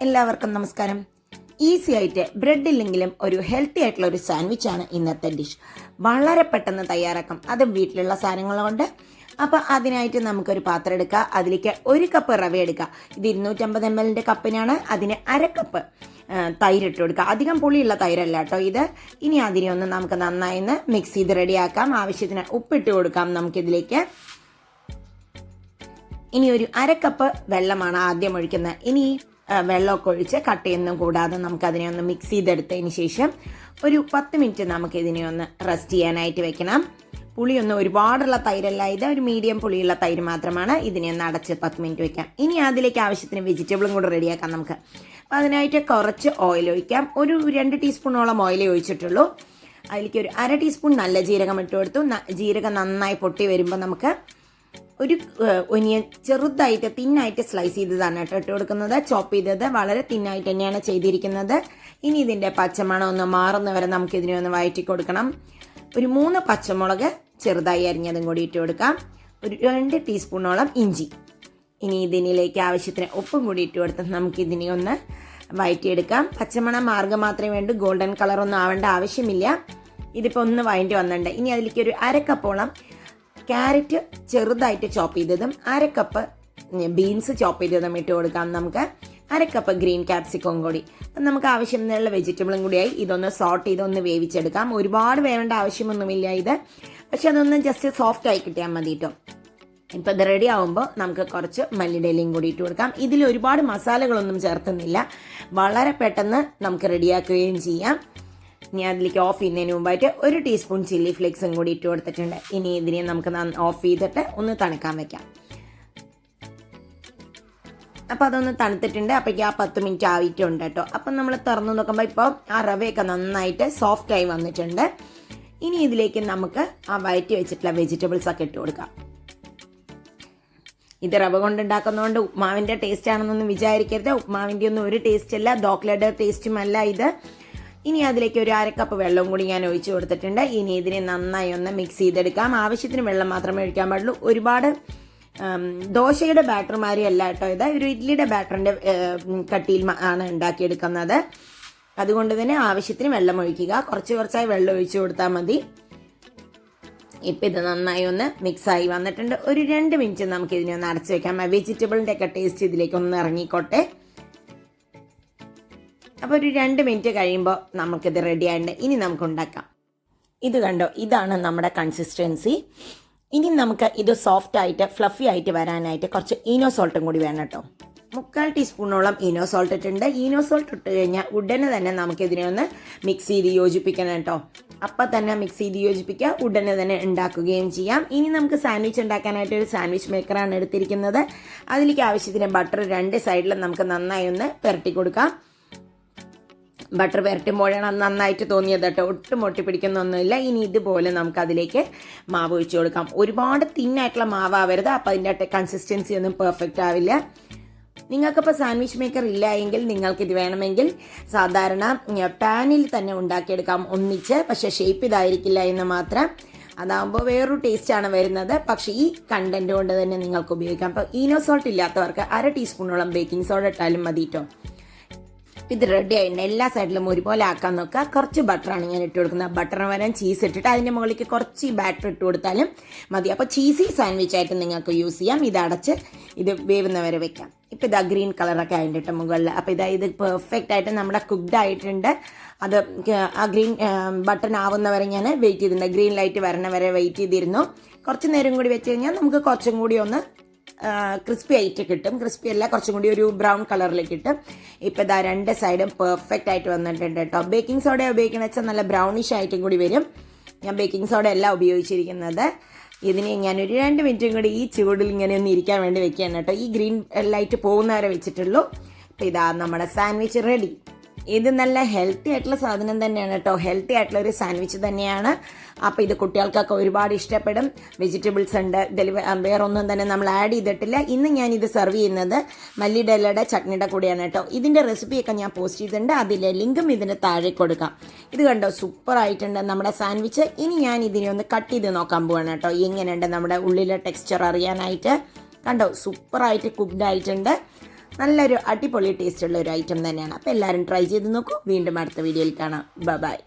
എല്ലാവർക്കും നമസ്കാരം. ഈസി ആയിട്ട് ബ്രെഡ് ഇല്ലെങ്കിലും ഒരു ഹെൽത്തി ആയിട്ടുള്ള ഒരു സാൻഡ്വിച്ചാണ് ഇന്നത്തെ ഡിഷ്. വളരെ പെട്ടെന്ന് തയ്യാറാക്കാം, അതും വീട്ടിലുള്ള സാധനങ്ങൾ കൊണ്ട്. അപ്പോൾ അതിനായിട്ട് നമുക്കൊരു പാത്രം എടുക്കുക, അതിലേക്ക് 1 കപ്പ് റവ എടുക്കുക. ഇത് 250 ml കപ്പിനാണ്. അതിന് 1/2 കപ്പ് തൈര് ഇട്ട് കൊടുക്കുക. അധികം പുളിയുള്ള തൈരല്ല കേട്ടോ ഇത്. ഇനി അതിനെ ഒന്ന് നമുക്ക് നന്നായി മിക്സ് ചെയ്ത് റെഡിയാക്കാം. ആവശ്യത്തിന് ഉപ്പിട്ട് കൊടുക്കാം നമുക്കിതിലേക്ക്. ഇനി ഒരു 1/2 കപ്പ് വെള്ളമാണ് ആദ്യം ഒഴിക്കുന്നത്. ഇനി വെള്ളമൊക്കെ ഒഴിച്ച് കട്ടയൊന്നും കൂടാതെ നമുക്കതിനെ ഒന്ന് മിക്സ് ചെയ്തെടുത്തതിന് ശേഷം ഒരു 10 മിനിറ്റ് നമുക്കിതിനെ ഒന്ന് റെസ്റ്റ് ചെയ്യാനായിട്ട് വെക്കണം. പുളിയൊന്നും ഒരുപാടുള്ള തൈരല്ല ഇത്, ഒരു മീഡിയം പുളിയുള്ള തൈര് മാത്രമാണ്. ഇതിനെ ഒന്ന് അടച്ച് 10 മിനിറ്റ് വെക്കാം. ഇനി അതിലേക്ക് ആവശ്യത്തിന് വെജിറ്റബിളും കൂടെ റെഡിയാക്കാം നമുക്ക്. അപ്പം അതിനായിട്ട് കുറച്ച് ഓയിൽ ഒഴിക്കാം. ഒരു 2 ടീസ്പൂണോളം ഓയിലേ ഒഴിച്ചിട്ടുള്ളൂ. അതിലേക്ക് ഒരു 1/2 ടീസ്പൂൺ നല്ല ജീരകം ഇട്ട് കൊടുത്തു. ജീരകം നന്നായി പൊട്ടി വരുമ്പോൾ നമുക്ക് ഒരു ഒനിയൻ ചെറുതായിട്ട് തിന്നായിട്ട് സ്ലൈസ് ചെയ്തതാണ് കേട്ടോ ഇട്ട് കൊടുക്കുന്നത്. ചോപ്പ് ചെയ്തത് വളരെ തിന്നായിട്ട് തന്നെയാണ് ചെയ്തിരിക്കുന്നത്. ഇനി ഇതിൻ്റെ പച്ചമണം ഒന്ന് മാറുന്നവരെ നമുക്കിതിനെ ഒന്ന് വഴറ്റി കൊടുക്കണം. ഒരു 3 പച്ചമുളക് ചെറുതായി അരിഞ്ഞതും കൂടി ഇട്ട് കൊടുക്കാം. ഒരു 2 ടീസ്പൂണോളം ഇഞ്ചി. ഇനി ഇതിനിലേക്ക് ആവശ്യത്തിന് ഉപ്പും കൂടി ഇട്ട് കൊടുത്ത് നമുക്കിതിനെ ഒന്ന് വഴറ്റിയെടുക്കാം. പച്ചമണം മാർഗ്ഗം മാത്രമേ വേണ്ടൂ, ഗോൾഡൻ കളറൊന്നും ആവേണ്ട ആവശ്യമില്ല. ഇതിപ്പോൾ ഒന്ന് വഴറ്റി വന്നിട്ടുണ്ട്. ഇനി അതിലേക്ക് ഒരു 1/2 കപ്പോളം ക്യാരറ്റ് ചെറുതായിട്ട് ചോപ്പ് ചെയ്തതും 1/2 കപ്പ് ബീൻസ് ചോപ്പ് ചെയ്തതും ഇട്ട് കൊടുക്കാം നമുക്ക്. 1/2 കപ്പ് ഗ്രീൻ ക്യാപ്സിക്കം കൂടി. അപ്പം നമുക്ക് ആവശ്യമുള്ള വെജിറ്റബിളും കൂടിയായി ഇതൊന്ന് സോട്ട് ചെയ്ത് ഒന്ന് വേവിച്ചെടുക്കാം. ഒരുപാട് വേവേണ്ട ആവശ്യമൊന്നുമില്ല ഇത്, പക്ഷെ അതൊന്ന് ജസ്റ്റ് സോഫ്റ്റ് ആയി കിട്ടിയാൽ മതി കേട്ടോ. ഇപ്പം ഇത് റെഡി ആകുമ്പോൾ നമുക്ക് കുറച്ച് മല്ലിയിലയും കൂടി ഇട്ട് കൊടുക്കാം. ഇതിൽ ഒരുപാട് മസാലകളൊന്നും ചേർക്കുന്നില്ല, വളരെ പെട്ടെന്ന് നമുക്ക് റെഡിയാക്കുകയും ചെയ്യാം. ഇനി അതിലേക്ക് ഓഫ് ചെയ്യുന്നതിന് മുമ്പായിട്ട് 1 ടീസ്പൂൺ ചില്ലി ഫ്ലേക്സും കൂടി ഇട്ട് കൊടുത്തിട്ടുണ്ട്. ഇനി ഇതിനെ നമുക്ക് ഓഫ് ചെയ്തിട്ട് ഒന്ന് തണുക്കാൻ വെക്കാം. അപ്പം അതൊന്ന് തണുത്തിട്ടുണ്ട്. അപ്പോഴേക്കും ആ 10 മിനിറ്റ് ആയിട്ടുണ്ട് കേട്ടോ. അപ്പം നമ്മൾ തുറന്നു നോക്കുമ്പോൾ ഇപ്പോൾ ആ റവയൊക്കെ നന്നായിട്ട് സോഫ്റ്റായി വന്നിട്ടുണ്ട്. ഇനി ഇതിലേക്ക് നമുക്ക് ആ വഴറ്റി വെച്ചിട്ടുള്ള വെജിറ്റബിൾസ് ഒക്കെ ഇട്ട് കൊടുക്കാം. ഇത് റവ കൊണ്ടുണ്ടാക്കുന്നതുകൊണ്ട് ഉപ്മാവിൻ്റെ ടേസ്റ്റ് ആണെന്നൊന്നും വിചാരിക്കരുത്. ഉപ്മാവിൻ്റെ ഒന്നും ഒരു ടേസ്റ്റ് അല്ല, ദോക്ലയുടെ ടേസ്റ്റും അല്ല ഇത്. ഇനി അതിലേക്ക് ഒരു 1/2 കപ്പ് വെള്ളവും കൂടി ഞാൻ ഒഴിച്ചു കൊടുത്തിട്ടുണ്ട്. ഇനി ഇതിനെ നന്നായി ഒന്ന് മിക്സ് ചെയ്തെടുക്കാം. ആവശ്യത്തിന് വെള്ളം മാത്രമേ ഒഴിക്കാൻ പാടുള്ളൂ. ഒരുപാട് ദോശയുടെ ബാറ്റർമാരി അല്ല കേട്ടോ ഇത്, ഒരു ഇഡ്ലിയുടെ ബാറ്ററിൻ്റെ കട്ടിയിൽ ആണ് ഉണ്ടാക്കിയെടുക്കുന്നത്. അതുകൊണ്ട് തന്നെ ആവശ്യത്തിന് വെള്ളം ഒഴിക്കുക. കുറച്ചായി വെള്ളം ഒഴിച്ചു കൊടുത്താൽ മതി. ഇപ്പം ഇത് നന്നായി ഒന്ന് മിക്സായി വന്നിട്ടുണ്ട്. ഒരു 2 മിനിറ്റ് നമുക്ക് ഇതിനെ ഒന്ന് അടച്ചു വെക്കാം. വെജിറ്റബിളിൻ്റെ ഒക്കെ ടേസ്റ്റ് ഇതിലേക്ക് ഒന്ന് ഇറങ്ങിക്കോട്ടെ. അപ്പോൾ ഒരു 2 മിനിറ്റ് കഴിയുമ്പോൾ നമുക്കിത് റെഡി ആയിട്ടുണ്ട്. ഇനി നമുക്ക് ഉണ്ടാക്കാം. ഇത് കണ്ടോ, ഇതാണ് നമ്മുടെ കൺസിസ്റ്റൻസി. ഇനി നമുക്ക് ഇത് സോഫ്റ്റ് ആയിട്ട് ഫ്ലഫി ആയിട്ട് വരാനായിട്ട് കുറച്ച് ഈനോ സോൾട്ടും കൂടി വേണം കേട്ടോ. 3/4 ടീസ്പൂണോളം ഈനോ സോൾട്ട് ഇട്ടിട്ടുണ്ട്. ഈനോ സോൾട്ട് ഇട്ട് കഴിഞ്ഞാൽ ഉടനെ തന്നെ നമുക്കിതിനെ ഒന്ന് മിക്സ് ചെയ്ത് യോജിപ്പിക്കണം കേട്ടോ. അപ്പം തന്നെ മിക്സ് ചെയ്ത് യോജിപ്പിക്കുക, ഉടനെ തന്നെ ഉണ്ടാക്കുകയും ചെയ്യാം. ഇനി നമുക്ക് സാൻഡ്വിച്ച് ഉണ്ടാക്കാനായിട്ട് ഒരു സാൻഡ്വിച്ച് മേക്കറാണ് എടുത്തിരിക്കുന്നത്. അതിലേക്ക് ആവശ്യത്തിന് ബട്ടർ 2 സൈഡിലും നമുക്ക് നന്നായി ഒന്ന് പുരട്ടി കൊടുക്കാം. ബട്ടർ പുരട്ടുമ്പോഴാണ് നന്നായിട്ട് തോന്നിയത് കേട്ടോ, ഒട്ടും ഒട്ടി പിടിക്കുന്നൊന്നുമില്ല. ഇനി ഇതുപോലെ നമുക്ക് അതിലേക്ക് മാവ് ഒഴിച്ചു കൊടുക്കാം. ഒരുപാട് തിന്നായിട്ടുള്ള മാവാവരുത്, അപ്പോൾ അതിൻ്റെ കൺസിസ്റ്റൻസി ഒന്നും പെർഫെക്റ്റ് ആവില്ല. നിങ്ങൾക്കിപ്പോൾ സാൻഡ്വിച്ച് മേക്കർ ഇല്ല എങ്കിൽ നിങ്ങൾക്കിത് വേണമെങ്കിൽ സാധാരണ പാനിൽ തന്നെ ഉണ്ടാക്കിയെടുക്കാം ഒന്നിച്ച്. പക്ഷേ ഷേപ്പ് ഇതായിരിക്കില്ല എന്ന് മാത്രം. അതാകുമ്പോൾ വേറൊരു ടേസ്റ്റാണ് വരുന്നത്. പക്ഷേ ഈ കണ്ടന്റ് കൊണ്ട് തന്നെ നിങ്ങൾക്ക് ഉപയോഗിക്കാം. അപ്പോൾ ഈനോ സോൾട്ട് ഇല്ലാത്തവർക്ക് 1/2 ടീസ്പൂണോളം ബേക്കിംഗ് സോഡ ഇട്ടാലും മതി കേട്ടോ. ഇത് റെഡി ആയിട്ടുണ്ട്. എല്ലാ സൈഡിലും ഒരുപോലെ ആക്കാൻ നോക്കുക. കുറച്ച് ബട്ടറാണ് ഞാൻ ഇട്ട് കൊടുക്കുന്നത്. ബട്ടറിന് വരാൻ ചീസ് ഇട്ടിട്ട് അതിൻ്റെ മുകളിലേക്ക് കുറച്ച് ബാറ്റർ ഇട്ട് കൊടുത്താലും മതി. അപ്പോൾ ചീസി സാൻഡ്വിച്ച് ആയിട്ട് നിങ്ങൾക്ക് യൂസ് ചെയ്യാം. ഇത് അടച്ച് ഇത് വേവുന്നവരെ വെക്കാം. ഇപ്പോൾ ഇതാ ഗ്രീൻ കളറൊക്കെ ആയിട്ട് മുകളിൽ. അപ്പോൾ ഇത് പെർഫെക്റ്റ് ആയിട്ട് നമ്മുടെ കുക്ക്ഡ് ആയിട്ടുണ്ട്. അത് ആ ഗ്രീൻ ബട്ടൺ ആവുന്നവരെ ഞാൻ വെയിറ്റ് ചെയ്തിട്ടുണ്ട്. ഗ്രീൻ ലൈറ്റ് വരണവരെ വെയിറ്റ് ചെയ്തിരുന്നു. കുറച്ച് നേരം കൂടി വെച്ച് കഴിഞ്ഞാൽ നമുക്ക് കുറച്ചും കൂടി ഒന്ന് ക്രിസ്പി ആയിട്ട് കിട്ടും. ക്രിസ്പി അല്ല, കുറച്ചും കൂടി ഒരു ബ്രൗൺ കളറിലേക്ക് കിട്ടും. ഇപ്പോൾ ഇതാ 2 സൈഡും പെർഫെക്റ്റ് ആയിട്ട് വന്നിട്ടുണ്ട് കേട്ടോ. ബേക്കിംഗ് സോഡ ഉപയോഗിക്കുന്നത് വെച്ചാൽ നല്ല ബ്രൗണിഷ് ആയിട്ടും കൂടി വരും. ഞാൻ ബേക്കിംഗ് സോഡ അല്ല ഉപയോഗിച്ചിരിക്കുന്നത്. ഇതിനെ ഞാനൊരു 2 മിനിറ്റും കൂടി ഈ ചൂടിൽ ഇങ്ങനെ ഒന്ന് ഇരിക്കാൻ വേണ്ടി വെക്കുകയാണ് കേട്ടോ. ഈ ഗ്രീൻ ലൈറ്റ് പോകുന്നവരെ വെച്ചിട്ടുള്ളൂ. അപ്പോൾ ഇതാ നമ്മുടെ സാൻഡ്വിച്ച് റെഡി. ഇത് നല്ല ഹെൽത്തി ആയിട്ടുള്ള സാധനം തന്നെയാണ് കേട്ടോ. ഹെൽത്തി ആയിട്ടുള്ള ഒരു സാൻഡ്വിച്ച് തന്നെയാണ്. അപ്പോൾ ഇത് കുട്ടികൾക്കൊക്കെ ഒരുപാട് ഇഷ്ടപ്പെടും. വെജിറ്റബിൾസ് ഉണ്ട്, ഇതിൽ വേറൊന്നും തന്നെ നമ്മൾ ആഡ് ചെയ്തിട്ടില്ല. ഇന്ന് ഞാൻ ഇത് സെർവ് ചെയ്യുന്നത് മല്ലിയിലയുടെ ചട്നിയുടെ കൂടെയാണ് കേട്ടോ. ഇതിൻ്റെ റെസിപ്പിയൊക്കെ ഞാൻ പോസ്റ്റ് ചെയ്തിട്ടുണ്ട്. അതിലെ ലിങ്കും ഇതിൻ്റെ താഴെ കൊടുക്കാം. ഇത് കണ്ടോ, സൂപ്പർ ആയിട്ടുണ്ട് നമ്മുടെ സാൻഡ്വിച്ച്. ഇനി ഞാൻ ഇതിനെ ഒന്ന് കട്ട് ചെയ്ത് നോക്കാൻ പോവാണ് കേട്ടോ, എങ്ങനെയുണ്ട് നമ്മുടെ ഉള്ളിലെ ടെക്സ്ചർ അറിയാനായിട്ട്. കണ്ടോ, സൂപ്പറായിട്ട് കുക്ക്ഡ് ആയിട്ടുണ്ട്. നല്ലൊരു അടിപൊളി ടേസ്റ്റുള്ള ഒരു ഐറ്റം തന്നെയാണ്. അപ്പോൾ എല്ലാവരും ട്രൈ ചെയ്ത് നോക്കൂ. വീണ്ടും അടുത്ത വീഡിയോയിൽ കാണാം. ബൈ.